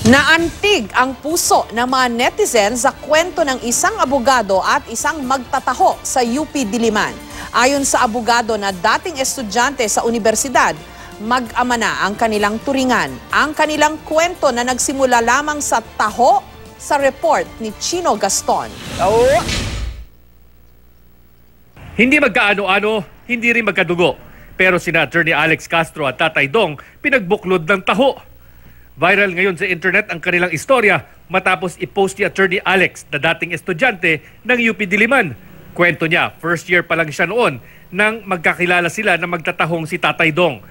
Naantig ang puso ng mga netizen sa kwento ng isang abogado at isang magtataho sa UP Diliman. Ayon sa abogado na dating estudyante sa universidad, mag-ama na ang kanilang turingan. Ang kanilang kwento na nagsimula lamang sa taho sa report ni Chino Gaston. Hindi magkaano-ano, hindi rin magkadugo. Pero sina Attorney Alex Castro at Tatay Dong pinagbuklod ng taho. Viral ngayon sa internet ang kanilang istorya matapos i-post ni Attorney Alex na dating estudyante ng UP Diliman. Kwento niya, first year pa lang siya noon nang magkakilala sila na magtatahong si Tatay Dong.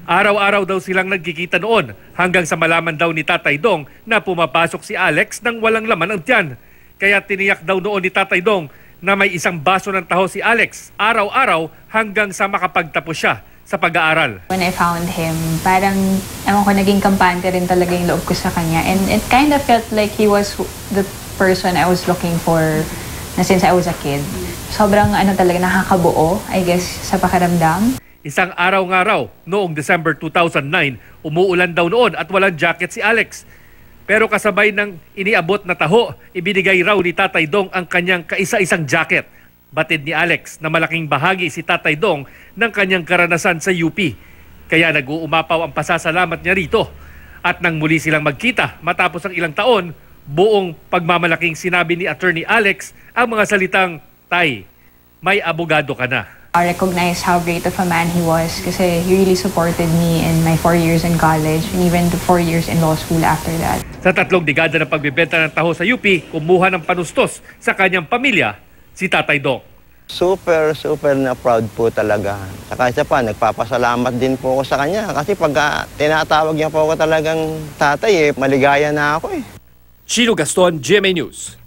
Araw-araw daw silang nagkikita noon hanggang sa malaman daw ni Tatay Dong na pumapasok si Alex nang walang laman ang tiyan. Kaya tiniyak daw noon ni Tatay Dong na may isang baso ng taho si Alex araw-araw hanggang sa makapagtapos siya sa pag-aaral. When I found him, parang, ewan ko, naging kampante rin talaga yung loob ko sa kanya. And it kind of felt like he was the person I was looking for na since I was a kid. Sobrang talaga nakakabuo, I guess, sa pakiramdam. Isang araw nga raw, noong December 2009, umuulan daw noon at walang jacket si Alex. Pero kasabay ng iniabot na taho, ibinigay raw ni Tatay Dong ang kanyang kaisa-isang jacket. Batid ni Alex na malaking bahagi si Tatay Dong ng kanyang karanasan sa UP. Kaya nag-uumapaw ang pasasalamat niya rito. At nang muli silang magkita matapos ang ilang taon, buong pagmamalaking sinabi ni Attorney Alex ang mga salitang, "Tay, may abogado ka na." I recognize how great of a man he was kasi he really supported me in my 4 years in college and even the 4 years in law school after that. Sa 3 dekada ng pagbebenta ng taho sa UP, kumuha ng panustos sa kanyang pamilya si Tatay Dong. Super na proud po talaga. Saka isa pa, nagpapasalamat din po ako sa kanya. Kasi pag tinatawag niya po ako talagang tatay, maligaya na ako eh. Chino Gaston, GMA News.